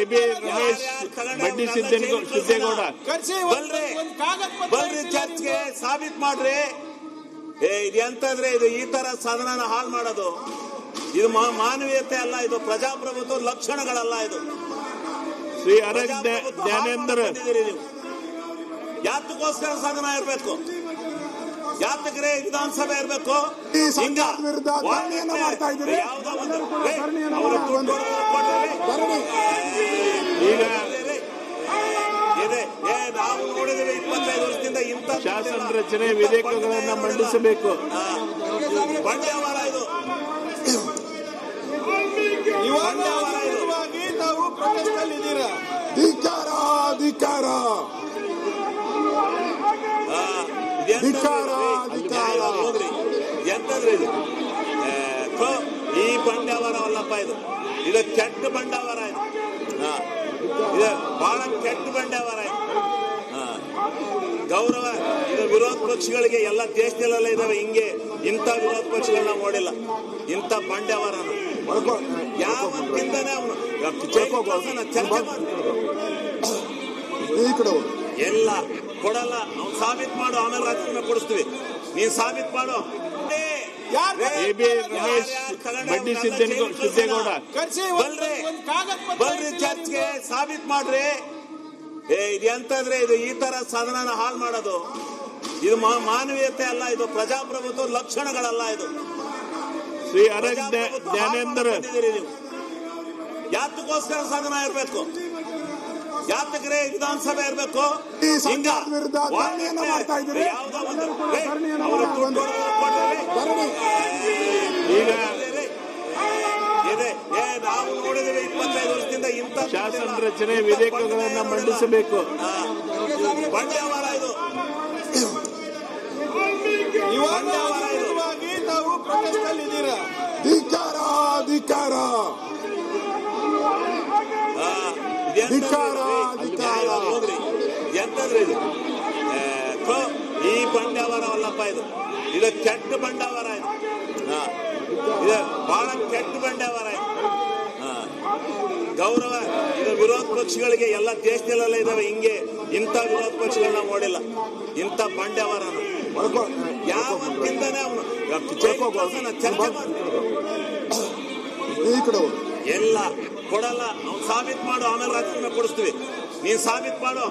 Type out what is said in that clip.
AB Ramesh ಬಂಡಿ ಸಿದ್ದೇಗೌಡ ಬಲ್ರಿ ಚರ್ಚ್ಗೆ ಸಾಬೀತ್ ಮಾಡ್ರಿ. ಇದು ಎಂತಂದ್ರೆ ಇದು ಈ ತರ ಸದನನ ಹಾಳು ಮಾಡೋದು, ಇದು ಮಾನವೀಯತೆ ಅಲ್ಲ, ಇದು ಪ್ರಜಾಪ್ರಭುತ್ವ ಲಕ್ಷಣಗಳಲ್ಲ. ಇದು ಶ್ರೀ ಅರಗ್ ಜ್ಞಾನೇಂದ್ರ ಯಾತಕ್ಕೋಸ್ಕರ ಸದನ ಇರಬೇಕು, ಯಾತಕ್ರೆ ವಿಧಾನಸಭೆ ಇರಬೇಕು? ಈಗ ನಾವು ನೋಡಿದ್ರೆ 25 ವರ್ಷದಿಂದ ಇಂಥ ಶಾಸನ ರಚನೆ ವಿಧೇಯಕಗಳನ್ನು ಮಂಡಿಸಬೇಕು. ಬಂಡವಾಳ ಇದು, ತಾವು ಪ್ರೊಟೆಸ್ಟ್ ಅಲ್ಲಿ ಇದ್ದೀರಾ? ಹೋಗ್ರಿ. ಎಂತಂದ್ರೆ ಇದು ಈ ಬಂಡವಾಳವಲ್ಲಪ್ಪ, ಇದು ಕೆಟ್ಟ ಬಂಡವಾಳ. ಇದು ಬಹಳ ಕೆಟ್ಟ ಬಂಡವಾಳ. ಗೌರವ ಇದು ವಿರೋಧ ಪಕ್ಷಗಳಿಗೆ ಎಲ್ಲ ದೇಶದಲ್ಲೆಲ್ಲ ಇದಾವೆ. ಹಿಂಗೆ ಇಂಥ ವಿರೋಧ ಪಕ್ಷಗಳನ್ನ ನೋಡಿಲ್ಲ, ಇಂಥ ಬಂಡವಾಳನ ಯಾವತ್ತಿಂದಾನೆ ಅವನು ಚರ್ಚೆ ಎಲ್ಲ ಕೊಡಲ್ಲ. ಅವ್ನು ಸಾಬೀತ್ ಮಾಡು, ಆಮೇಲೆ ರಾಜಕೀಯ ಕೊಡಿಸ್ತೀವಿ. ನೀನ್ ಸಾಬೀತ್ ಮಾಡು. ಎಬಿ ರಮೇಶ್ ಬಂಡಿ ಸಿದ್ದೇಗೌಡ ಬಲ್ರಿ ಚರ್ಚ್ಗೆ ಸಾಬೀತ್ ಮಾಡ್ರಿ. ಇದು ಎಂತಂದ್ರೆ ಇದು ಈ ತರ ಸದನನ ಹಾಳು ಮಾಡೋದು, ಇದು ಮಾನವೀಯತೆ ಅಲ್ಲ, ಇದು ಪ್ರಜಾಪ್ರಭುತ್ವ ಲಕ್ಷಣಗಳಲ್ಲ. ಇದು ಶ್ರೀ ಅರಗ್ ಜ್ಞಾನೇಂದ್ರ ಯಾತಕ್ಕೋಸ್ಕರ ಸದನ ಇರಬೇಕು, ಯಾತಕ್ರೆ ವಿಧಾನಸಭೆ ಇರಬೇಕು? ಈಗ ನಾವು ನೋಡಿದ್ರೆ 25 ವರ್ಷದಿಂದ ಇಂಥ ಶಾಸನ ರಚನೆ ವಿಧೇಯಕಗಳನ್ನು ಮಂಡಿಸಬೇಕು. ಬಂಡವಾಳ ಇದು, ತಾವು ಪ್ರೊಟೆಸ್ಟ್ ಅಲ್ಲಿ ಇದ್ದೀರಾ? ಹೋಗ್ರಿ. ಎಂತಂದ್ರೆ ಇದು ಈ ಬಂಡವಾಳವಲ್ಲಪ್ಪ, ಇದು ಕೆಟ್ಟ ಬಂಡವಾಳ. ಇದು ಬಹಳ ಕೆಟ್ಟ ಬಂಡವಾಳ. ಗೌರವ ಇದು ವಿರೋಧ ಪಕ್ಷಗಳಿಗೆ ಎಲ್ಲ ದೇಶದಲ್ಲೆಲ್ಲ ಇದಾವೆ. ಹಿಂಗೆ ಇಂಥ ವಿರೋಧ ಪಕ್ಷಗಳನ್ನ ನೋಡಿಲ್ಲ, ಇಂಥ ಬಂಡವಾಳನ ಯಾವತ್ತಿಂದಾನೆ ಅವನು ಚರ್ಚೆ ಎಲ್ಲ ಕೊಡಲ್ಲ. ಅವ್ನು ಸಾಬೀತ್ ಮಾಡು, ಆಮೇಲೆ ರಾಜಕೀಯ ಕೊಡಿಸ್ತೀವಿ. ನೀನ್ ಸಾಬೀತ್ ಮಾಡು.